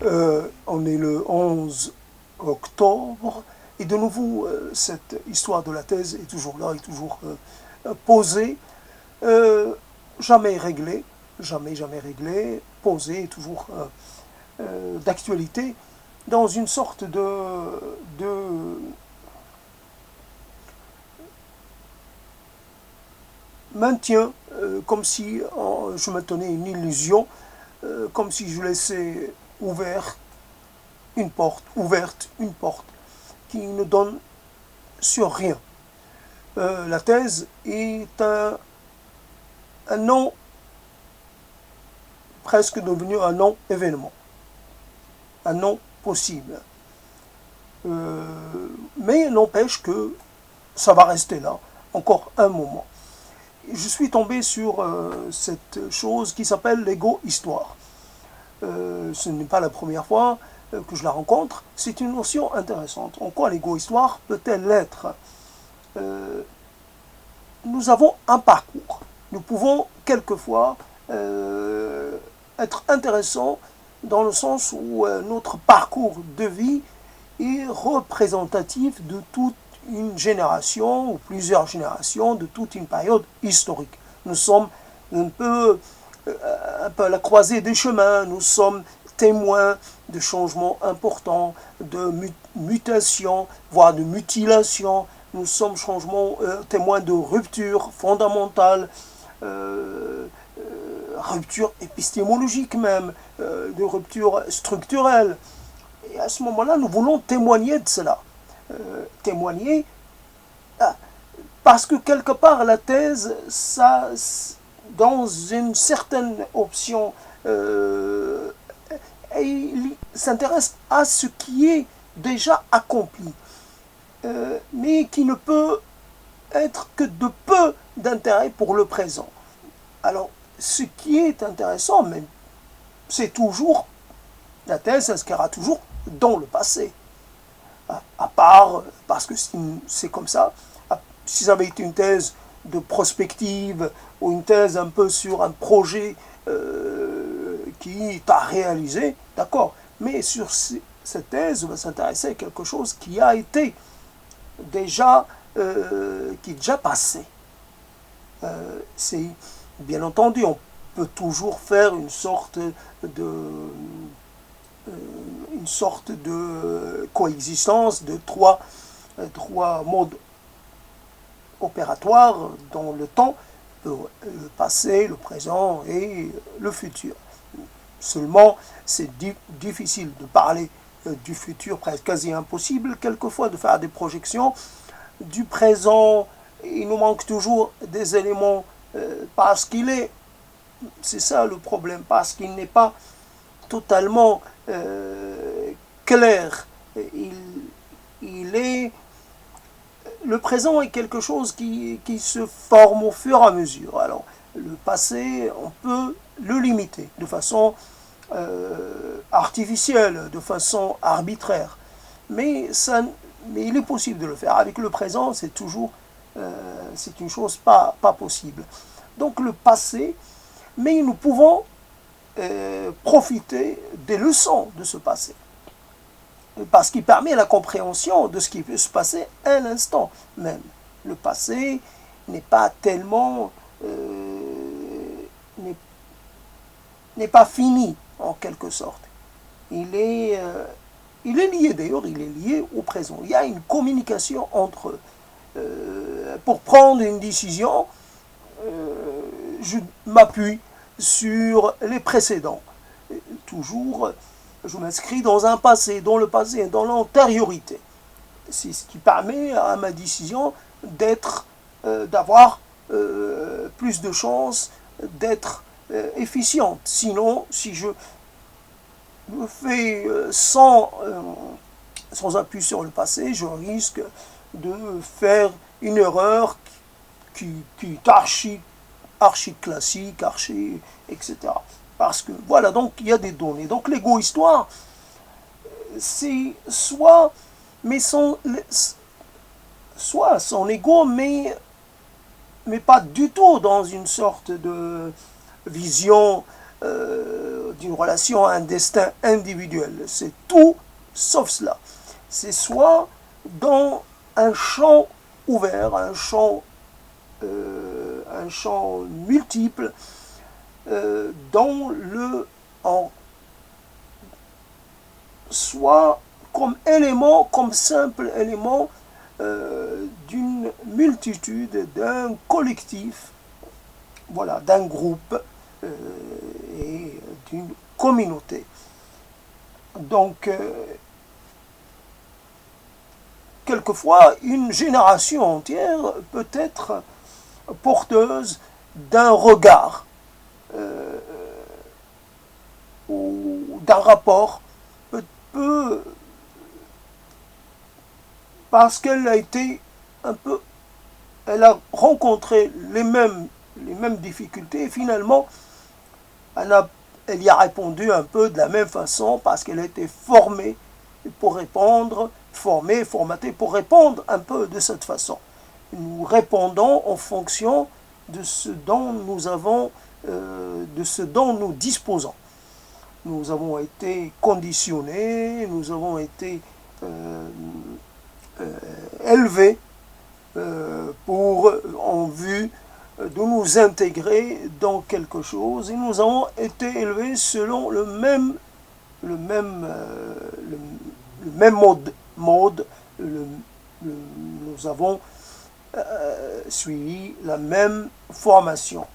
On est le 11 octobre et de nouveau cette histoire de la thèse est toujours là, est toujours posée, jamais réglée, jamais réglée, posée, toujours d'actualité, dans une sorte de maintien, comme si je maintenais une illusion, comme si je laissais ouverte une porte qui ne donne sur rien. La thèse est un non, presque devenu un non-événement, un non possible. Mais n'empêche que ça va rester là encore un moment. Je suis tombé sur cette chose qui s'appelle l'égo-histoire. Ce n'est pas la première fois que je la rencontre. C'est une notion intéressante. En quoi l'égo-histoire peut-elle l'être? Nous avons un parcours. Nous pouvons quelquefois être intéressants dans le sens où notre parcours de vie est représentatif de toute une génération ou plusieurs générations, de toute une période historique. Nous sommes un peu à la croisée des chemins, nous sommes témoins de changements importants, de mutations, voire de mutilations. Nous sommes témoins de ruptures fondamentales, ruptures épistémologiques même, de ruptures structurelles. Et à ce moment-là, nous voulons témoigner de cela. Témoigner, parce que quelque part, la thèse, ça, dans une certaine option, s'intéresse à ce qui est déjà accompli, mais qui ne peut être que de peu d'intérêt pour le présent. Alors, ce qui est intéressant, même, c'est toujours, la thèse s'inscrira toujours dans le passé. À part, parce que c'est comme ça, si ça avait été une thèse de prospective ou une thèse un peu sur un projet qui est à réaliser, d'accord. Mais sur cette thèse, on va s'intéresser à quelque chose qui a été déjà, qui est déjà passé. C'est bien entendu, on peut toujours faire une sorte de coexistence de trois modes opératoires dans le temps, le passé, le présent et le futur. Seulement, c'est difficile de parler du futur, presque quasi impossible, quelquefois de faire des projections. Du présent, il nous manque toujours des éléments parce c'est ça le problème, parce qu'il n'est pas totalement clair. Le présent est quelque chose qui se forme au fur et à mesure. Alors, le passé, on peut le limiter de façon artificielle, de façon arbitraire. Mais il est possible de le faire. Avec le présent, c'est une chose pas possible. Donc le passé, mais nous pouvons profiter des leçons de ce passé. Parce qu'il permet la compréhension de ce qui peut se passer à l'instant même. Le passé n'est pas tellement... n'est pas fini, en quelque sorte. Il est lié, d'ailleurs, il est lié au présent. Il y a une communication entre eux. Pour prendre une décision, je m'appuie sur les précédents. Toujours, je m'inscris dans un passé, dans le passé, dans l'antériorité. C'est ce qui permet à ma décision d'avoir plus de chances d'être efficiente. Sinon, si je me fais sans appui sur le passé, je risque de faire une erreur qui est archi classique, etc. Parce que, voilà, donc il y a des données. Donc l'égo-histoire, c'est soit son ego, mais pas du tout dans une sorte de vision d'une relation à un destin individuel. C'est tout sauf cela. C'est soit dans un champ ouvert, un champ multiple, soit comme élément, comme simple élément d'une multitude, d'un collectif, voilà, d'un groupe et d'une communauté. Donc, quelquefois, une génération entière peut être porteuse d'un regard ou d'un rapport, parce qu'elle a été elle a rencontré les mêmes difficultés et finalement elle y a répondu un peu de la même façon parce qu'elle a été formée pour répondre, formatée pour répondre un peu de cette façon. Nous répondons en fonction de ce dont nous disposons. Nous avons été conditionnés, nous avons été élevés en vue de nous intégrer dans quelque chose, et nous avons été élevés selon le même mode. Nous avons suivi la même formation,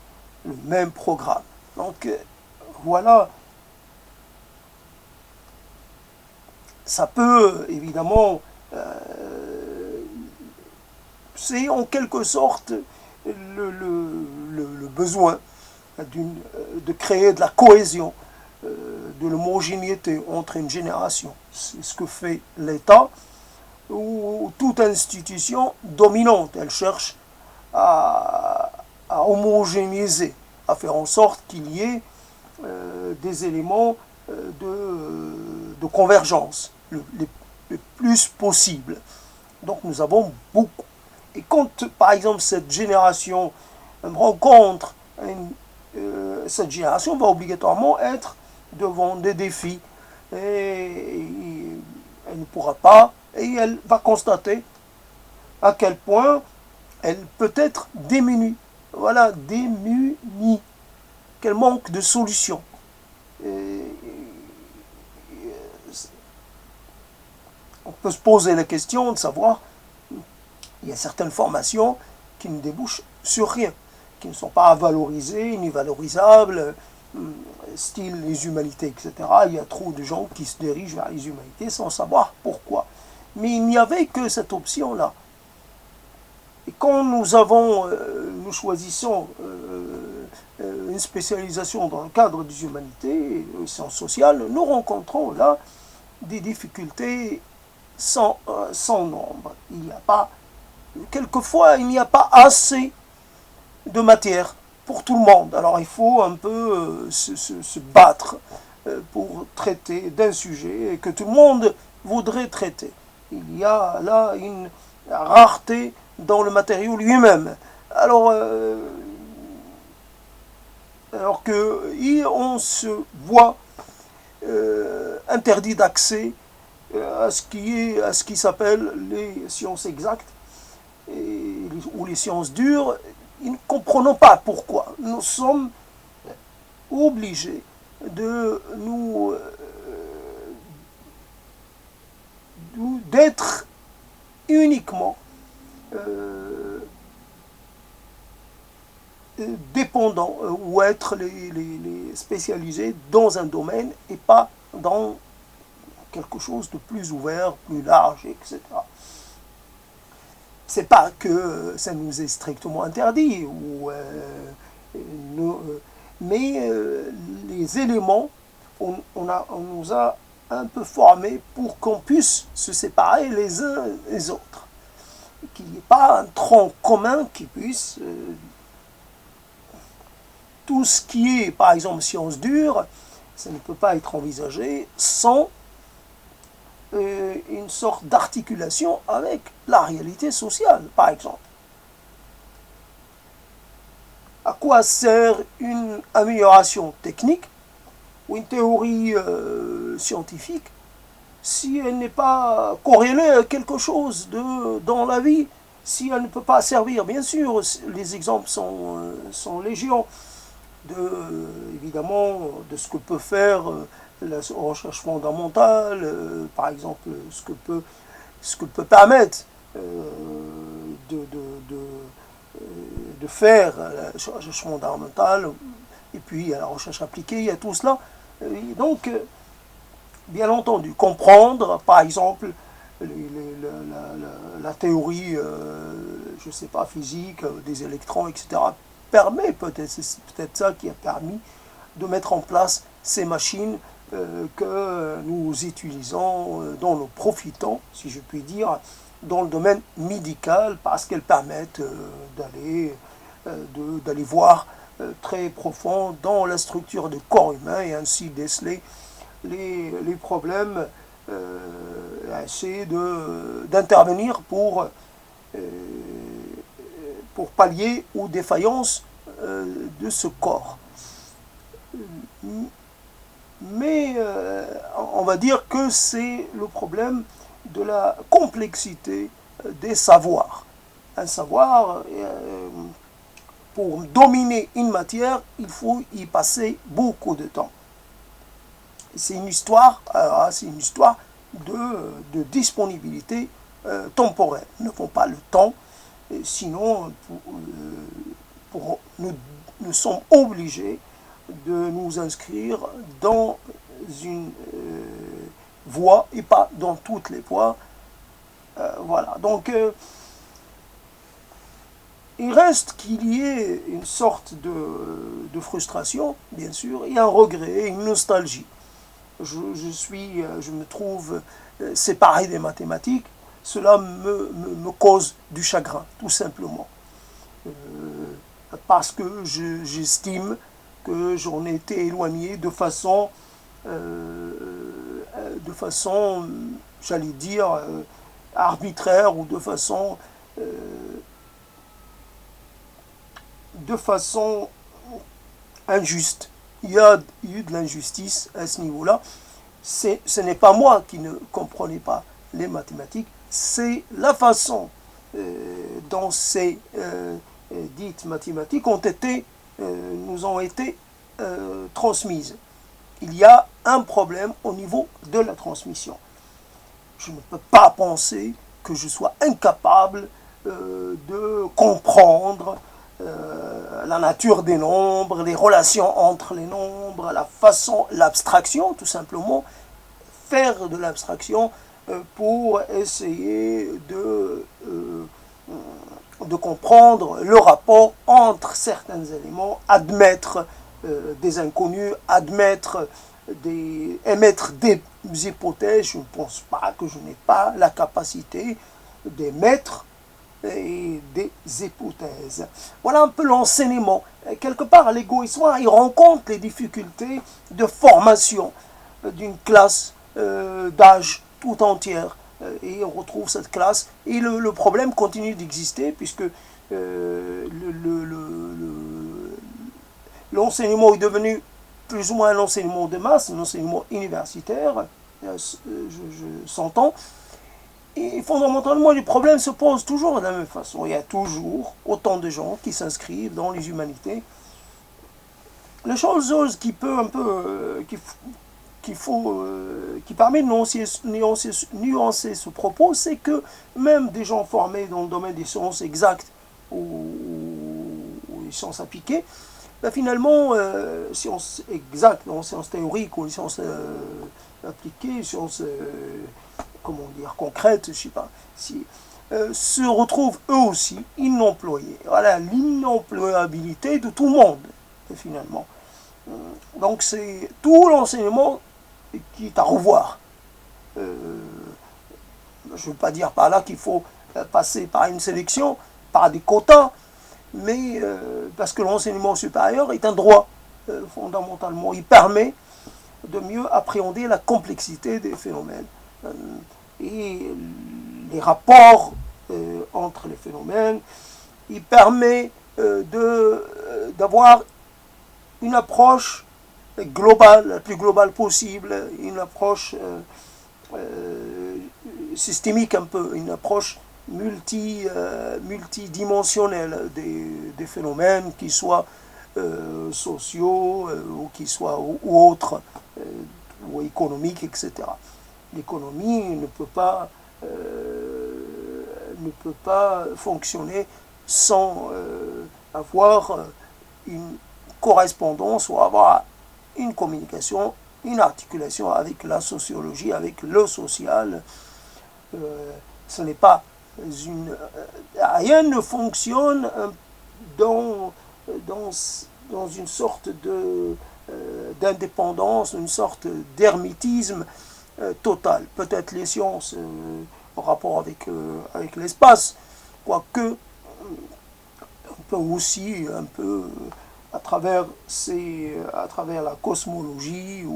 le même programme. Donc voilà, ça peut évidemment, c'est en quelque sorte le besoin de créer de la cohésion, de l'homogénéité entre une génération. C'est ce que fait l'État ou toute institution dominante. Elle cherche à homogénéiser, à faire en sorte qu'il y ait des éléments de convergence le plus possible. Donc nous avons beaucoup. Et quand, par exemple, cette génération rencontre, cette génération va obligatoirement être devant des défis. Et elle ne pourra pas, et elle va constater à quel point elle peut être démunie. Voilà, démunie. Qu'elle manque de solutions. On peut se poser la question de savoir, il y a certaines formations qui ne débouchent sur rien, qui ne sont pas valorisées ni valorisables, style les humanités, etc. Il y a trop de gens qui se dirigent vers les humanités sans savoir pourquoi. Mais il n'y avait que cette option-là. Et quand nous choisissons une spécialisation dans le cadre des humanités, des sciences sociales, nous rencontrons là des difficultés sans nombre. Quelquefois, il n'y a pas assez de matière pour tout le monde. Alors il faut un peu se battre pour traiter d'un sujet que tout le monde voudrait traiter. Il y a là une rareté dans le matériau lui-même. Alors qu'on se voit interdit d'accès à ce qui s'appelle les sciences exactes ou les sciences dures, nous ne comprenons pas pourquoi. Nous sommes obligés d'être uniquement dépendants ou être les spécialisés dans un domaine et pas dans quelque chose de plus ouvert, plus large, etc. C'est pas que ça nous est strictement interdit, mais les éléments, on nous a un peu formés pour qu'on puisse se séparer les uns des autres. Qu'il n'y ait pas un tronc commun qui puisse... tout ce qui est, par exemple, sciences dures, ça ne peut pas être envisagé sans une sorte d'articulation avec la réalité sociale, par exemple. À quoi sert une amélioration technique ou une théorie scientifique, si elle n'est pas corrélée à quelque chose dans la vie, si elle ne peut pas servir, bien sûr, les exemples sont légion, évidemment, de ce que peut faire la recherche fondamentale, par exemple, ce que peut permettre de, de, de, de faire la recherche fondamentale, et puis à la recherche appliquée, il y a tout cela. Et donc, bien entendu, comprendre, par exemple, la théorie, je ne sais pas, physique, des électrons, etc., permet peut-être, c'est peut-être ça qui a permis de mettre en place ces machines que nous utilisons, dont nous profitons, si je puis dire, dans le domaine médical, parce qu'elles permettent d'aller voir très profond dans la structure du corps humain et ainsi déceler les problèmes, essayer d'intervenir pour pallier aux défaillances de ce corps. Mais on va dire que c'est le problème de la complexité des savoirs. Un savoir, pour dominer une matière, il faut y passer beaucoup de temps. C'est une histoire de disponibilité temporelle. Nous n'avons pas le temps, sinon nous sommes obligés de nous inscrire dans une voie et pas dans toutes les voies. Voilà, donc il reste qu'il y ait une sorte de frustration, bien sûr, et un regret, une nostalgie. Je me trouve séparé des mathématiques, cela me cause du chagrin, tout simplement. Parce que j'estime que j'en ai été éloigné de façon, j'allais dire, arbitraire ou de façon injuste. Il y a eu de l'injustice à ce niveau-là. Ce n'est pas moi qui ne comprenais pas les mathématiques, c'est la façon dont ces dites mathématiques nous ont été transmises. Il y a un problème au niveau de la transmission. Je ne peux pas penser que je sois incapable de comprendre la nature des nombres, les relations entre les nombres, l'abstraction, tout simplement, faire de l'abstraction pour essayer de comprendre le rapport entre certains éléments, admettre des inconnus, émettre des hypothèses. Je ne pense pas que je n'ai pas la capacité d'émettre et des hypothèses. Voilà un peu l'enseignement. Quelque part, l'égoïsme, il rencontre les difficultés de formation d'une classe d'âge tout entière. Et on retrouve cette classe. Et le problème continue d'exister puisque l'enseignement est devenu plus ou moins un enseignement de masse, un enseignement universitaire, je s'entends. Et fondamentalement, les problèmes se posent toujours de la même façon. Il y a toujours autant de gens qui s'inscrivent dans les humanités. La chose qui peut un peu, qui permet de nuancer ce propos, c'est que même des gens formés dans le domaine des sciences exactes ou les sciences appliquées, ben finalement, sciences exactes, non, sciences théoriques ou les sciences appliquées, sciences comment dire, concrètes, je ne sais pas, se retrouvent eux aussi inemployés. Voilà l'inemployabilité de tout le monde, finalement. Donc c'est tout l'enseignement qui est à revoir. Je ne veux pas dire par là qu'il faut passer par une sélection, par des quotas, mais parce que l'enseignement supérieur est un droit, fondamentalement. Il permet de mieux appréhender la complexité des phénomènes et les rapports entre les phénomènes. Il permet d'avoir une approche globale, la plus globale possible, une approche systémique un peu, une approche multidimensionnelle des phénomènes, qui soient sociaux ou qui soient ou autres, ou économiques, etc. L'économie ne peut pas fonctionner sans avoir une correspondance ou avoir une communication, une articulation avec la sociologie, avec le social. Ce n'est pas rien ne fonctionne dans, dans une sorte d'indépendance, une sorte d'hermétisme total. Peut-être les sciences en rapport avec l'espace, quoique on peut aussi un peu à travers la cosmologie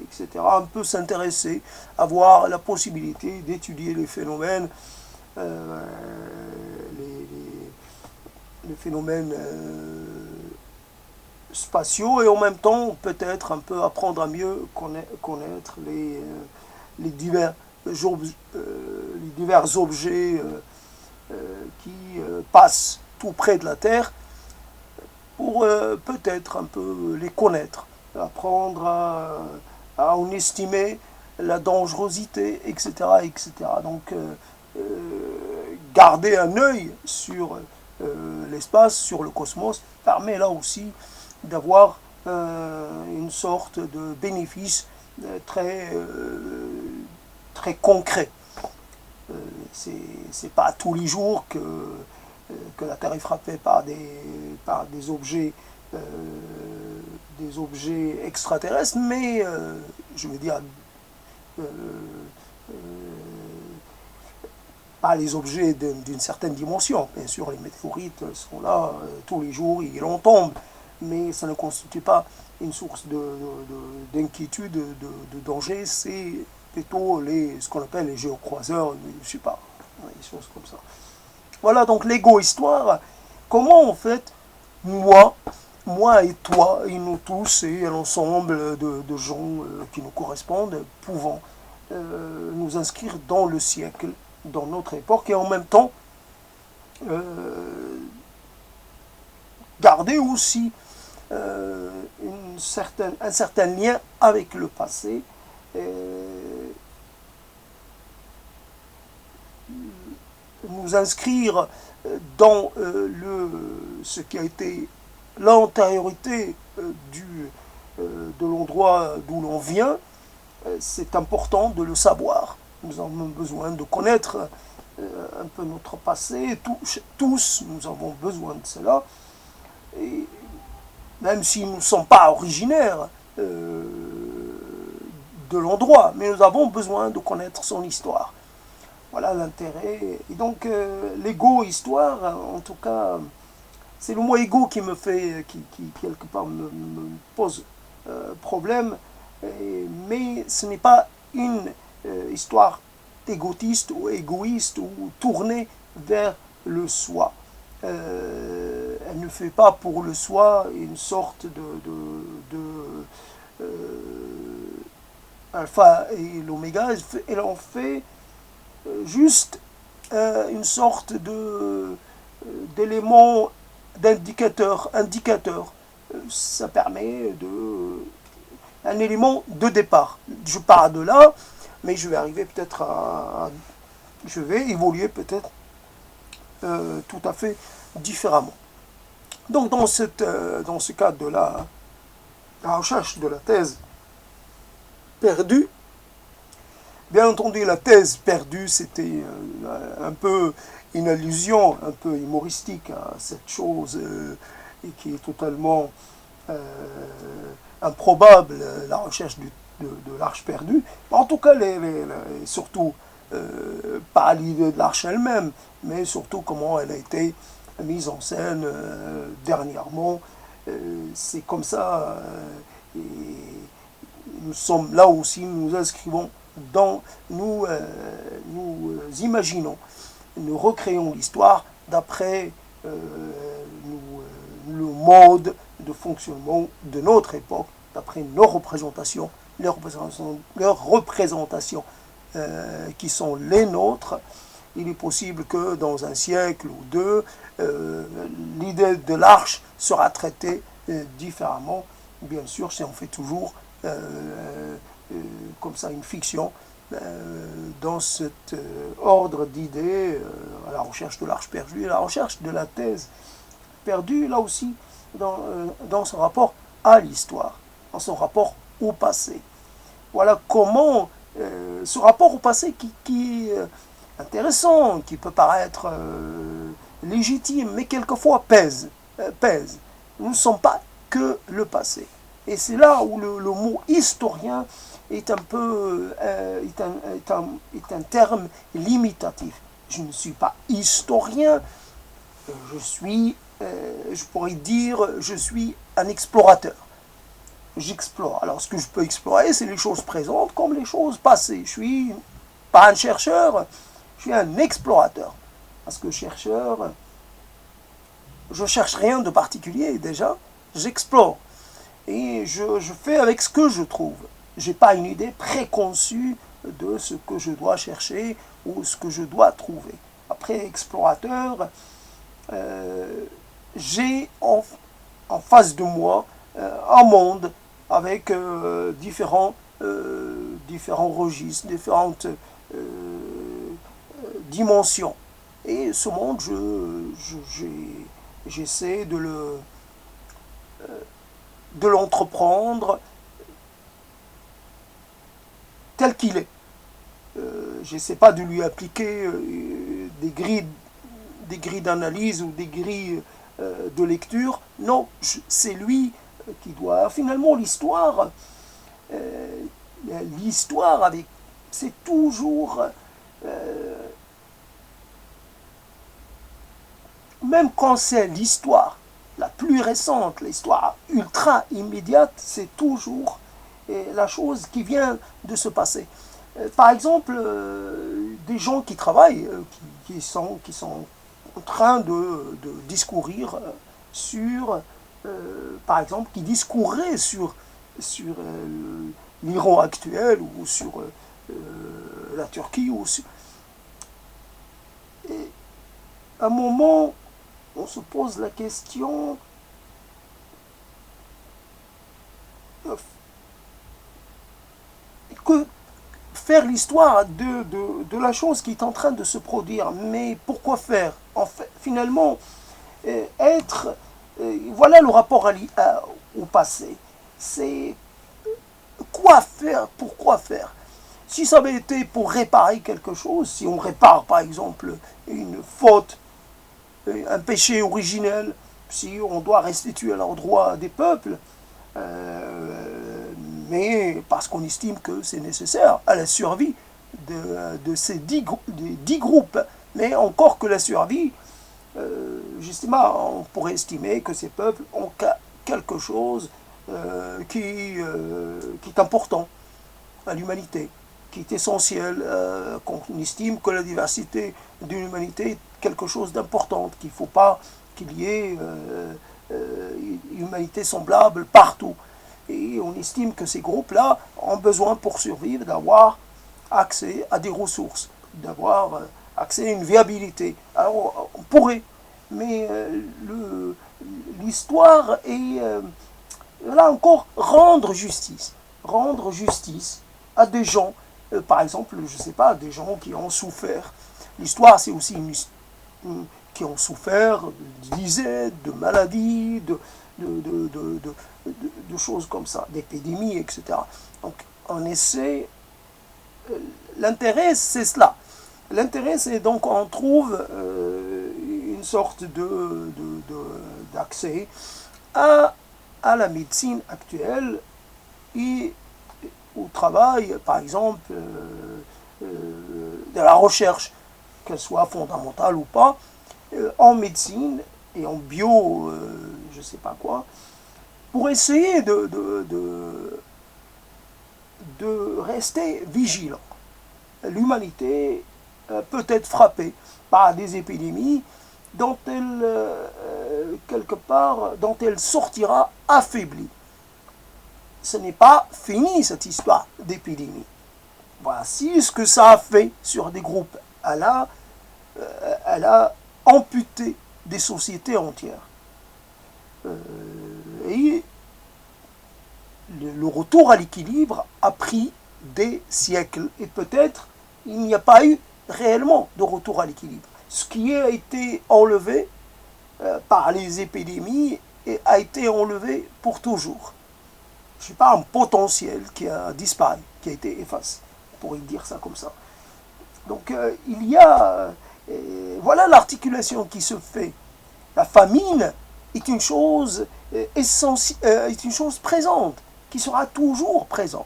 etc., on peut s'intéresser, avoir la possibilité d'étudier les phénomènes, les phénomènes spatiaux, et en même temps peut-être un peu apprendre à mieux connaître les divers objets qui passent tout près de la Terre, pour peut-être un peu les connaître, apprendre à en estimer la dangerosité, etc. etc. Donc garder un œil sur l'espace, sur le cosmos, permet là aussi d'avoir une sorte de bénéfice très concret. C'est pas tous les jours que la Terre est frappée par des objets extraterrestres, mais je veux dire pas les objets d'une certaine dimension. Bien sûr, les météorites sont là tous les jours, ils en tombent, mais ça ne constitue pas une source d'inquiétude, de danger. C'est plutôt ce qu'on appelle les géocroiseurs, je sais pas, des choses comme ça. Voilà donc l'égo-histoire. Comment en fait, moi et toi, et nous tous, et l'ensemble de gens qui nous correspondent, pouvons nous inscrire dans le siècle, dans notre époque, et en même temps garder aussi un certain lien avec le passé, nous inscrire dans ce qui a été l'antériorité de l'endroit d'où l'on vient. C'est important de le savoir. Nous avons besoin de connaître un peu notre passé. Tous, nous avons besoin de cela. Et même si nous ne sommes pas originaires de l'endroit, mais nous avons besoin de connaître son histoire. Voilà l'intérêt. Et donc, l'égo-histoire, en tout cas, c'est le mot égo qui me fait, qui quelque part me pose problème. Mais ce n'est pas une histoire égotiste ou égoïste ou tournée vers le soi. Elle ne fait pas pour le soi une sorte de alpha et l'oméga. Elle en fait juste une sorte d'élément indicateur. Ça permet un élément de départ. Je pars de là, mais je vais arriver peut-être je vais évoluer peut-être tout à fait différemment. Donc dans ce cadre de la recherche de la thèse perdue, bien entendu, la thèse perdue, c'était un peu une allusion un peu humoristique à cette chose et qui est totalement improbable, la recherche de l'arche perdue. En tout cas, surtout, pas l'idée de l'arche elle-même, mais surtout comment elle a été mise en scène dernièrement. C'est comme ça, et nous sommes là aussi, nous inscrivons nous imaginons, nous recréons l'histoire d'après le mode de fonctionnement de notre époque, d'après nos représentations, leurs représentations qui sont les nôtres, il est possible que dans un siècle ou deux, l'idée de l'arche sera traitée différemment. Bien sûr, si on fait toujours comme ça une fiction, dans cet ordre d'idées, à la recherche de l'arche perdue, à la recherche de la thèse perdue, là aussi, dans son rapport à l'histoire, dans son rapport au passé. Voilà comment ce rapport au passé qui est intéressant, qui peut paraître légitime, mais quelquefois pèse. Nous ne sommes pas que le passé. Et c'est là où le mot historien est un peu est un terme limitatif. Je ne suis pas historien, je pourrais dire, je suis un explorateur. J'explore. Alors ce que je peux explorer, c'est les choses présentes comme les choses passées. Je suis pas un chercheur, je suis un explorateur. Parce que chercheur, je cherche rien de particulier déjà, j'explore. Et je fais avec ce que je trouve. Je n'ai pas une idée préconçue de ce que je dois chercher ou ce que je dois trouver. Après, explorateur, j'ai en face de moi un monde avec différents registres, différentes dimensions. Et ce monde, j'essaie de l'entreprendre tel qu'il est. Je n'essaie pas de lui appliquer des grilles d'analyse ou des grilles de lecture. Non, c'est lui qui doit. Finalement, l'histoire c'est toujours, même quand c'est l'histoire la plus récente, l'histoire ultra immédiate, c'est toujours la chose qui vient de se passer. Par exemple, des gens qui travaillent, qui sont en train de discourir sur, par exemple, qui discourraient sur l'Iran actuel ou sur la Turquie. Et à un moment, on se pose la question que faire l'histoire de la chose qui est en train de se produire. Mais pourquoi faire? En fait, finalement, voilà le rapport au passé. C'est quoi faire? Pourquoi faire? Si ça avait été pour réparer quelque chose, si on répare par exemple une faute, un péché originel, si on doit restituer leurs droits des peuples, mais parce qu'on estime que c'est nécessaire à la survie de ces 10 groupes. Mais encore que la survie, justement, on pourrait estimer que ces peuples ont quelque chose qui est important à l'humanité, qui est essentiel, qu'on estime que la diversité de l'humanité est quelque chose d'important, qu'il ne faut pas qu'il y ait une humanité semblable partout. Et on estime que ces groupes-là ont besoin pour survivre d'avoir accès à des ressources, d'avoir accès à une viabilité. Alors on pourrait, mais l'histoire est, là encore, rendre justice à des gens, par exemple, je ne sais pas, des gens qui ont souffert. L'histoire, c'est aussi qui ont souffert de disettes, de maladies, de choses comme ça, d'épidémies, etc. Donc on essaie, l'intérêt c'est cela. L'intérêt c'est donc on trouve une sorte d'accès à la médecine actuelle et au travail, par exemple, de la recherche, qu'elle soit fondamentale ou pas, en médecine et en bio, je ne sais pas quoi, pour essayer de rester vigilant. L'humanité peut être frappée par des épidémies dont elle, quelque part, dont elle sortira affaiblie. ce n'est pas fini cette histoire d'épidémie. Voici ce que ça a fait sur des groupes. Elle a amputé des sociétés entières. Et le retour à l'équilibre a pris des siècles. Et peut-être il n'y a pas eu réellement de retour à l'équilibre. Ce qui a été enlevé par les épidémies a été enlevé pour toujours. Je ne sais pas, un potentiel qui a disparu, qui a été effacé. On pourrait dire ça comme ça. Donc il y a... voilà l'articulation qui se fait. La famine est une chose est une chose présente, qui sera toujours présente.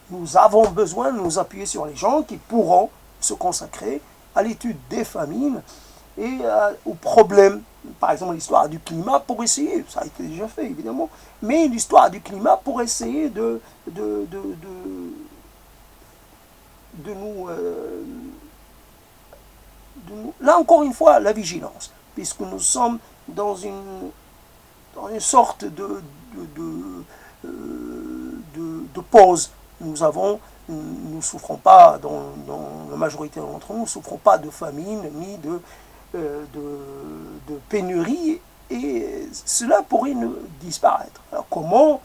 Nous avons besoin de nous appuyer sur les gens qui pourront se consacrer à l'étude des famines et aux problèmes, par exemple l'histoire du climat, pour essayer, ça a été déjà fait évidemment, mais l'histoire du climat pour essayer de nous... là encore une fois, la vigilance, puisque nous sommes dans une sorte de pause. Nous ne souffrons pas, dans la majorité d'entre nous, ne souffrons pas de famine ni de pénurie, et cela pourrait disparaître. Alors comment?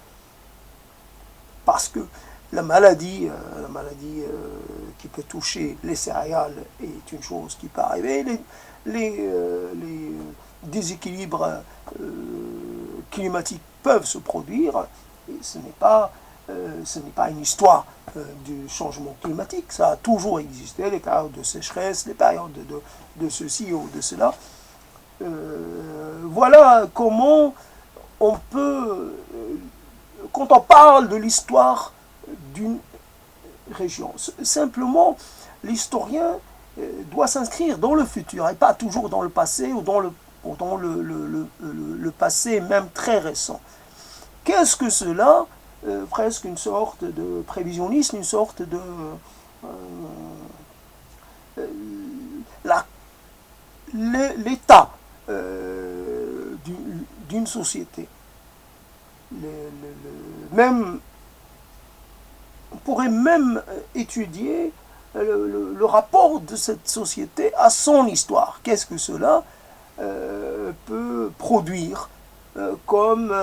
Parce que la maladie qui peut toucher les céréales est une chose qui peut arriver. Les déséquilibres climatiques peuvent se produire, et ce n'est pas une histoire du changement climatique. Ça a toujours existé, les périodes de sécheresse, les périodes de ceci ou de cela. Voilà comment on peut, quand on parle de l'histoire d'une région, simplement l'historien doit s'inscrire dans le futur et pas toujours dans le passé ou dans le passé même très récent. Qu'est-ce que cela? Presque une sorte de prévisionnisme, une sorte de l'état d'une société. Même, on pourrait même étudier le rapport de cette société à son histoire. Qu'est-ce que cela peut produire comme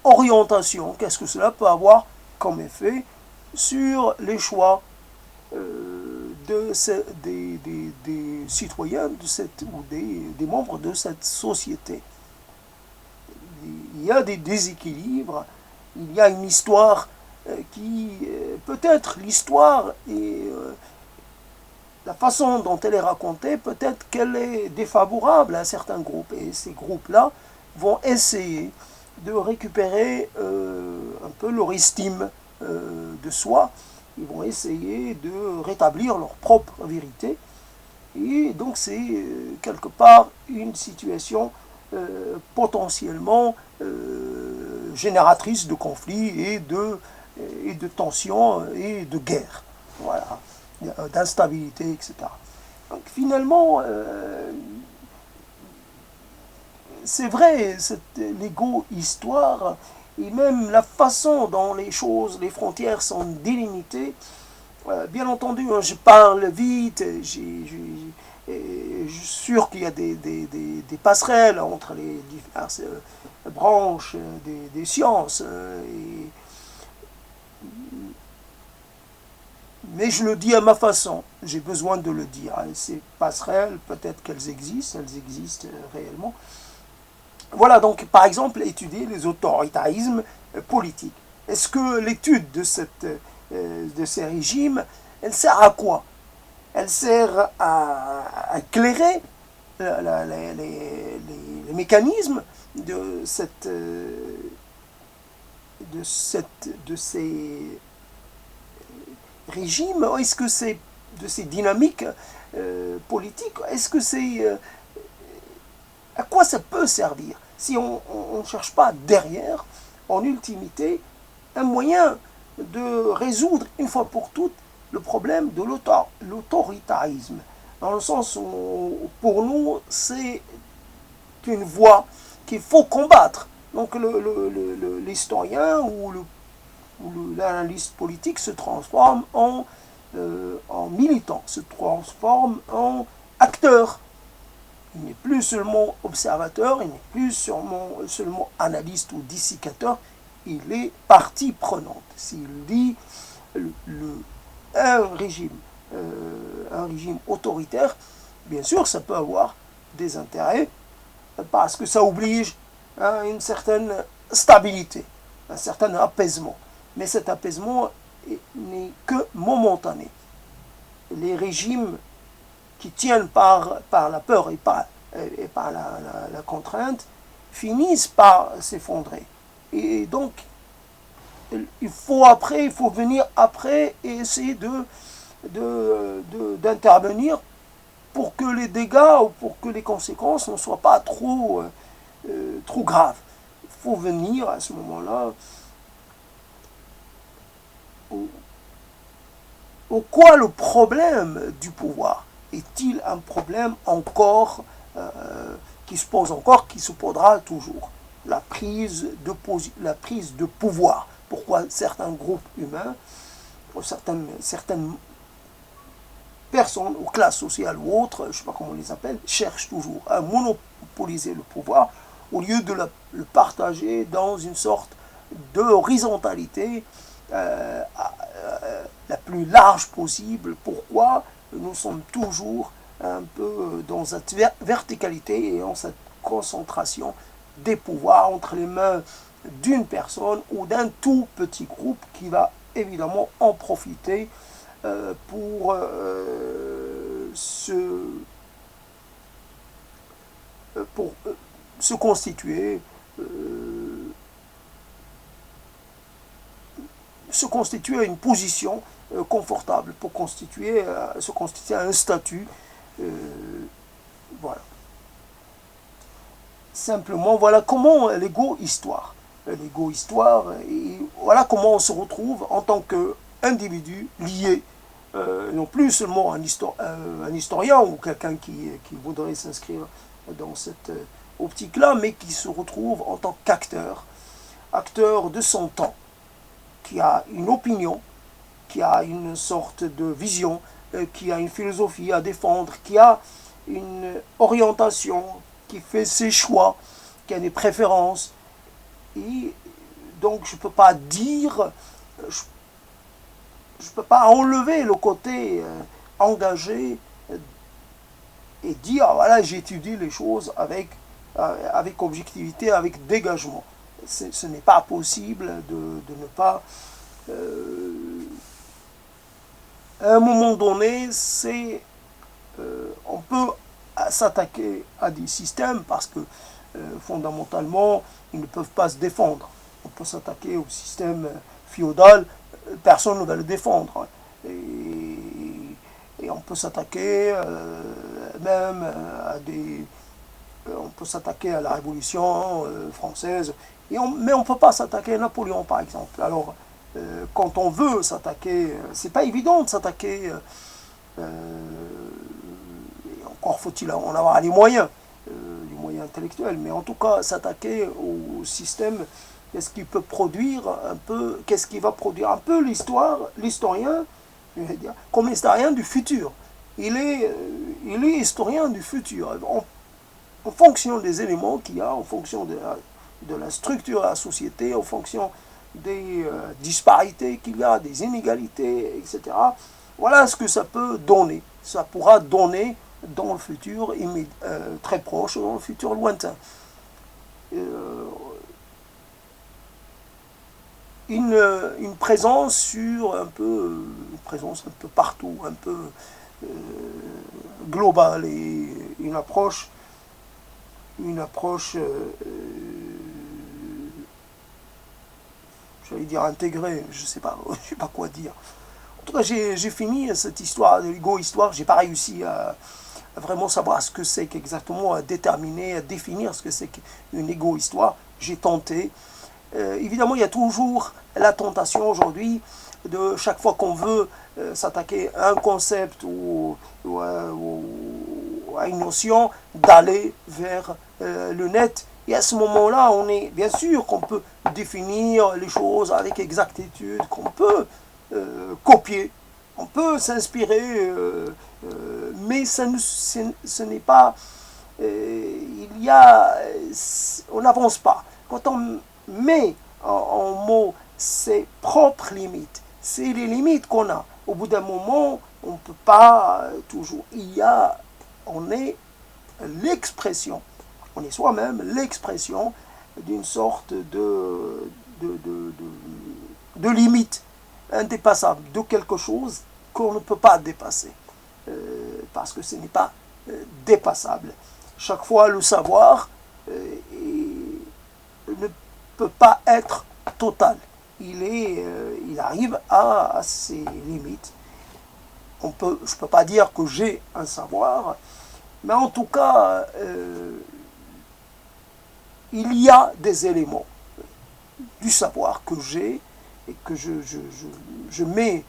orientation? Qu'est-ce que cela peut avoir comme effet sur les choix des citoyens ou des membres de cette société? Il y a des déséquilibres, il y a une histoire qui, peut-être l'histoire et la façon dont elle est racontée, peut-être qu'elle est défavorable à certains groupes. Et ces groupes-là vont essayer de récupérer un peu leur estime de soi. Ils vont essayer de rétablir leur propre vérité. Et donc c'est quelque part une situation potentiellement génératrice de conflits et de tensions et de guerres, voilà, d'instabilité, etc. Donc finalement, c'est vrai, l'égo-histoire et même la façon dont les frontières sont délimitées. Bien entendu, je parle vite, je suis sûr qu'il y a des passerelles entre les diverses branches des sciences. Mais je le dis à ma façon, j'ai besoin de le dire. Ces passerelles, peut-être qu'elles existent réellement. Voilà, donc par exemple, étudier les autoritarismes politiques. Est-ce que l'étude de ces régimes, elle sert à quoi? Elle sert à éclairer les mécanismes de ces régimes. Est-ce que c'est de ces dynamiques politiques? Est-ce que c'est... à quoi ça peut servir si on ne cherche pas derrière, en ultimité, un moyen de résoudre une fois pour toutes le problème de l'autoritarisme, dans le sens où pour nous c'est une voie qu'il faut combattre, Donc l'historien ou l'analyste politique se transforme en militant, se transforme en acteur. Il n'est plus seulement observateur, il n'est plus seulement analyste ou dissicateur, il est partie prenante. S'il dit un régime autoritaire, bien sûr, ça peut avoir des intérêts parce que ça oblige à une certaine stabilité, un certain apaisement. Mais cet apaisement n'est que momentané. Les régimes qui tiennent par la peur et par la contrainte finissent par s'effondrer. Et donc, il faut venir après et essayer d'intervenir pour que les dégâts ou pour que les conséquences ne soient pas trop graves. Il faut venir à ce moment-là au quoi le problème du pouvoir est-il un problème encore qui se pose encore, qui se posera toujours? La prise de pouvoir. Pourquoi certains groupes humains, ou certaines personnes ou classes sociales ou autres, je ne sais pas comment on les appelle, cherchent toujours à monopoliser le pouvoir au lieu de le partager dans une sorte d'horizontalité la plus large possible. Pourquoi nous sommes toujours un peu dans cette verticalité et dans cette concentration des pouvoirs entre les mains d'une personne ou d'un tout petit groupe qui va évidemment en profiter pour se constituer une position confortable, pour se constituer un statut. Voilà. Simplement, voilà comment l'égo-histoire. L'égo-histoire, et voilà comment on se retrouve en tant qu'individu lié, non plus seulement un historien ou quelqu'un qui voudrait s'inscrire dans cette optique-là, mais qui se retrouve en tant qu'acteur, acteur de son temps, qui a une opinion, qui a une sorte de vision, qui a une philosophie à défendre, qui a une orientation, qui fait ses choix, qui a des préférences. Et donc je ne peux pas dire, je ne peux pas enlever le côté engagé et dire, voilà, j'étudie les choses avec objectivité, avec dégagement. Ce n'est pas possible de ne pas... à un moment donné, on peut s'attaquer à des systèmes parce que fondamentalement, ils ne peuvent pas se défendre. On peut s'attaquer au système féodal, personne ne va le défendre. Et on peut s'attaquer même à on peut s'attaquer à la Révolution française, mais on ne peut pas s'attaquer à Napoléon, par exemple. Alors, quand on veut s'attaquer, c'est pas évident de s'attaquer, encore faut-il en avoir les moyens intellectuels, mais en tout cas, s'attaquer au système, qu'est-ce qu'il peut produire un peu, qu'est-ce qu'il va produire un peu l'historien, je vais dire, comme historien du futur. Il est historien du futur. En fonction des éléments qu'il y a, en fonction de la structure de la société, en fonction des disparités qu'il y a, des inégalités, etc. Voilà ce que ça peut donner. Ça pourra donner dans le futur très proche, dans le futur lointain. Une présence une présence un peu partout, un peu globale et une approche j'allais dire intégrée, je sais pas quoi dire. En tout cas, j'ai fini cette histoire de l'égo-histoire. J'ai pas réussi à vraiment savoir ce que c'est qu'exactement, à déterminer, à définir ce que c'est qu'une égo-histoire. J'ai tenté. Évidemment, il y a toujours la tentation aujourd'hui de chaque fois qu'on veut s'attaquer à un concept ou à une notion, d'aller vers le net Et à ce moment-là, on est bien sûr qu'on peut définir les choses avec exactitude, qu'on peut copier, on peut s'inspirer, mais ce n'est pas... il y a... on n'avance pas. Quand on met en mots ses propres limites, c'est les limites qu'on a. Au bout d'un moment, on ne peut pas toujours... on est l'expression, on est soi-même l'expression d'une sorte de limite indépassable, de quelque chose qu'on ne peut pas dépasser, parce que ce n'est pas dépassable. Chaque fois, le savoir ne peut pas être total. Il arrive à ses limites. Je ne peux pas dire que j'ai un savoir, mais en tout cas, il y a des éléments du savoir que j'ai et que je mets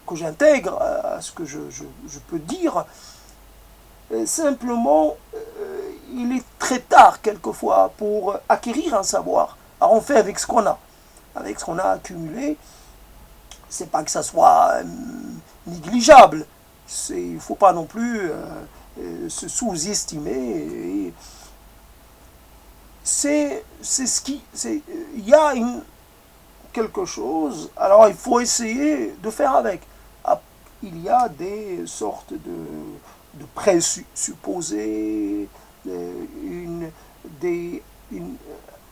que j'intègre à ce que je peux dire. Simplement, il est très tard quelquefois pour acquérir un savoir. Alors on fait avec ce qu'on a. Avec ce qu'on a accumulé, c'est pas que ça soit négligeable. Il ne faut pas non plus se sous-estimer. C'est ce qui... Il y a quelque chose, alors il faut essayer de faire avec. Il y a des sortes de présupposés,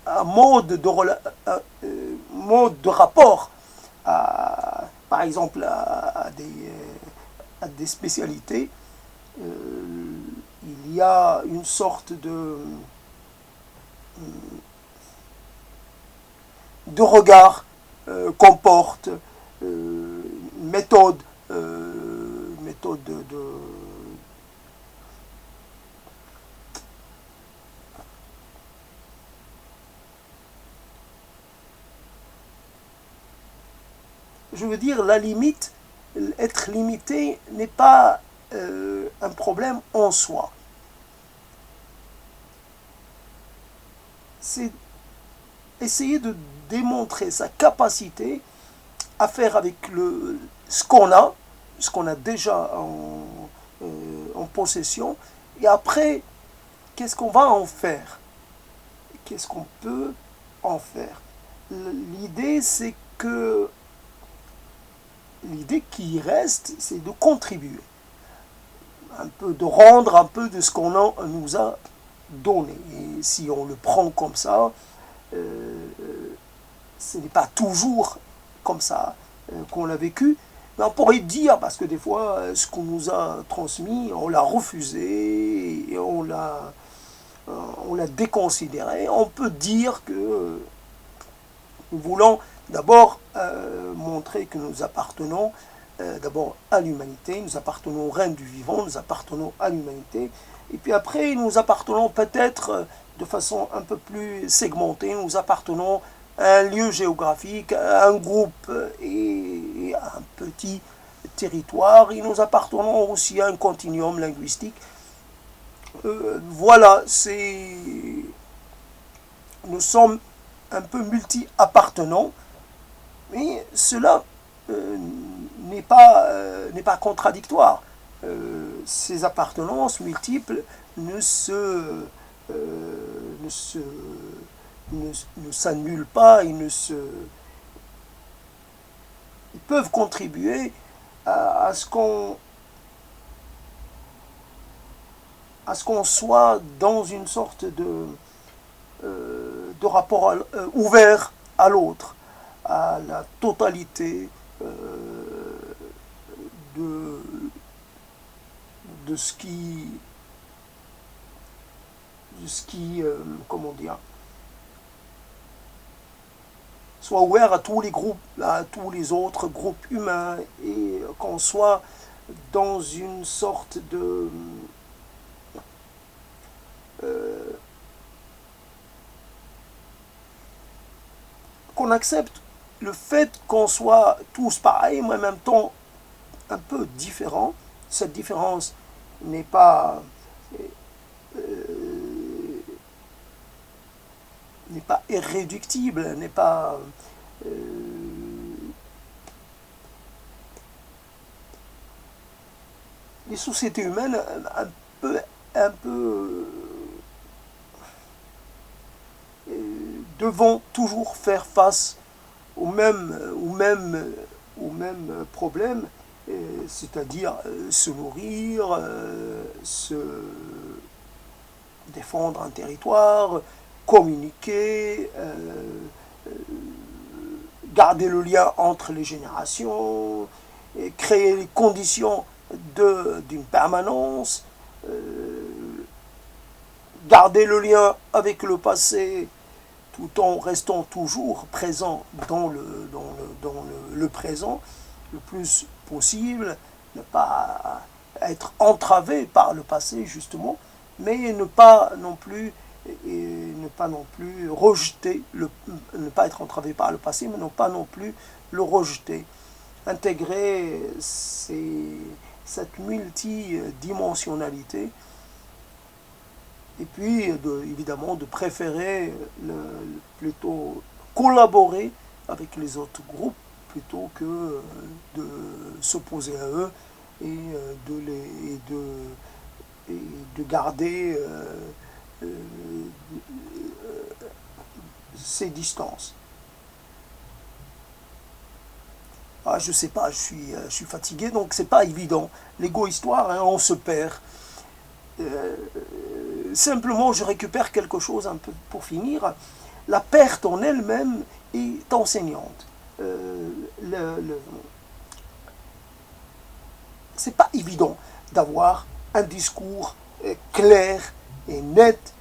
un mode de rapport, par exemple, à des spécialités. Il y a une sorte de regard qu'on porte, méthode de je veux dire, la limite, être limité n'est pas un problème en soi. C'est essayer de démontrer sa capacité à faire avec ce qu'on a déjà en possession, et après, qu'est-ce qu'on va en faire? Qu'est-ce qu'on peut en faire? L'idée, c'est que l'idée qui reste, c'est de contribuer, un peu, de rendre un peu de ce qu'on nous a donné. Et si on le prend comme ça, ce n'est pas toujours comme ça qu'on l'a vécu. Mais on pourrait dire, parce que des fois, ce qu'on nous a transmis, on l'a refusé, et on l'a déconsidéré. On peut dire que nous voulons d'abord montrer que nous appartenons d'abord à l'humanité, nous appartenons au règne du vivant, nous appartenons à l'humanité, et puis après nous appartenons peut-être de façon un peu plus segmentée, nous appartenons à un lieu géographique, à un groupe et à un petit territoire, et nous appartenons aussi à un continuum linguistique. Voilà, nous sommes un peu multi-appartenants, mais cela n'est pas contradictoire. Ces appartenances multiples ne s'annulent pas, ils peuvent contribuer à ce qu'on soit dans une sorte de rapport ouvert à l'autre, à la totalité de ce qui comment dire, soit ouvert à tous les groupes, à tous les autres groupes humains, et qu'on soit dans une sorte de qu'on accepte le fait qu'on soit tous pareils, mais en même temps un peu différents. Cette différence n'est pas n'est pas irréductible, n'est pas... les sociétés humaines un peu devant toujours faire face au même problème, c'est-à-dire se nourrir, se défendre un territoire, communiquer, garder le lien entre les générations, créer les conditions d'une permanence, garder le lien avec le passé tout en restant toujours présent dans le présent le plus possible, ne pas être entravé par le passé justement, mais ne pas non plus rejeter, ne pas être entravé par le passé, mais ne pas non plus le rejeter. Intégrer cette multidimensionnalité et puis évidemment de préférer plutôt collaborer avec les autres groupes plutôt que de s'opposer à eux et de garder ces distances. Ah, je sais pas, je suis fatigué, donc c'est pas évident. L'égo-histoire, hein, on se perd. Simplement, je récupère quelque chose un peu pour finir. La perte en elle-même est enseignante. C'est pas évident d'avoir un discours clair et net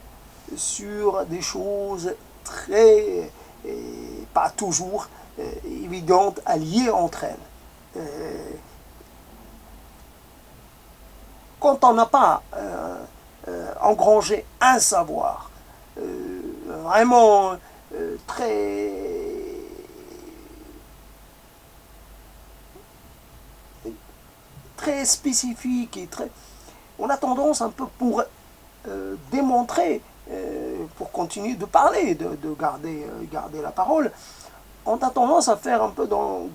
sur des choses très, pas toujours évidentes à lier entre elles. Quand on n'a pas engrangé un savoir vraiment très spécifique et très... On a tendance un peu pour démontrer, pour continuer de parler, de garder la parole, on a tendance à faire un peu dans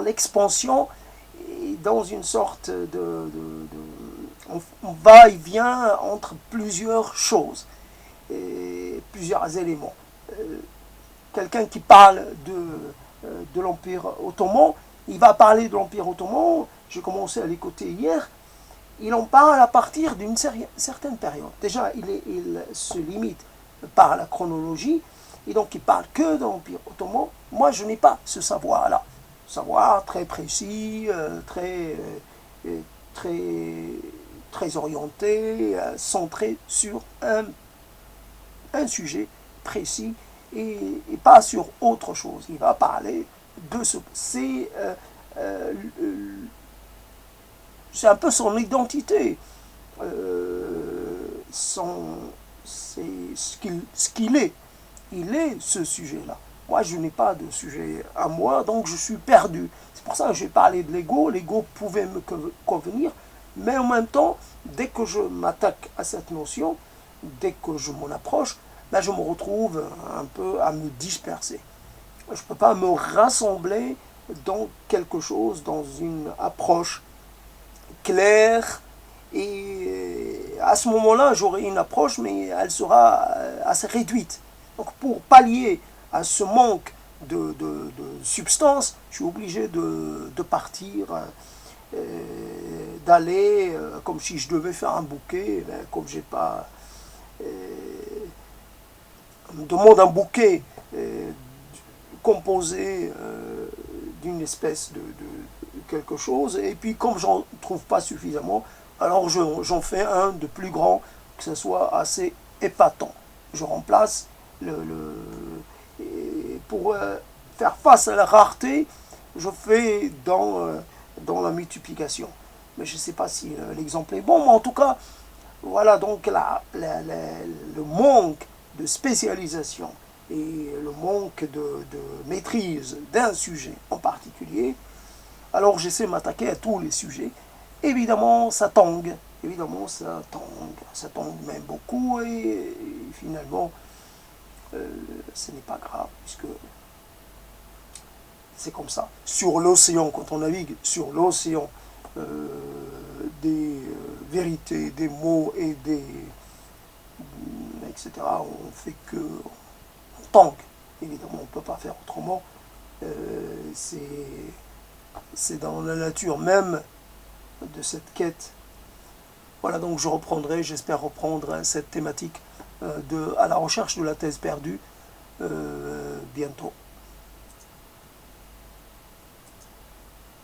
l'expansion et dans une sorte on va et vient entre plusieurs choses, plusieurs éléments. Quelqu'un qui parle de l'Empire ottoman, il va parler de l'Empire ottoman, j'ai commencé à l'écouter hier, il en parle à partir d'une certaine période. Déjà, il se limite par la chronologie, et donc il parle que de l'Empire ottoman. Moi, je n'ai pas ce savoir-là. Savoir très précis, très orienté, centré sur un sujet précis et pas sur autre chose. Il va parler de ce... C'est un peu son identité. C'est ce qu'il est. Il est ce sujet-là. Moi, je n'ai pas de sujet à moi, donc je suis perdu. C'est pour ça que j'ai parlé de l'ego. L'ego pouvait me convenir, mais en même temps, dès que je m'attaque à cette notion, dès que je m'en approche, ben je me retrouve un peu à me disperser. Je ne peux pas me rassembler dans quelque chose, dans une approche claire, et à ce moment-là, j'aurai une approche, mais elle sera assez réduite. Donc pour pallier à ce manque de substance, je suis obligé de partir, d'aller, comme si je devais faire un bouquet, comme j'ai pas... on me demande un bouquet composé d'une espèce de quelque chose, et puis comme j'en trouve pas suffisamment, alors j'en fais un de plus grand, que ce soit assez épatant. Je remplace pour faire face à la rareté, je fais dans la multiplication. Mais je ne sais pas si l'exemple est bon, mais en tout cas, voilà donc le manque de spécialisation et le manque de maîtrise d'un sujet en particulier. Alors j'essaie de m'attaquer à tous les sujets. Évidemment, ça tangue. Évidemment, ça tangue même beaucoup. Et finalement, ce n'est pas grave, puisque c'est comme ça. Sur l'océan, quand on navigue sur l'océan des vérités, des mots et des etc., on fait que on tangue. Évidemment, on ne peut pas faire autrement. C'est dans la nature même de cette quête. Voilà, donc je reprendrai, j'espère reprendre cette thématique à la recherche de la thèse perdue bientôt.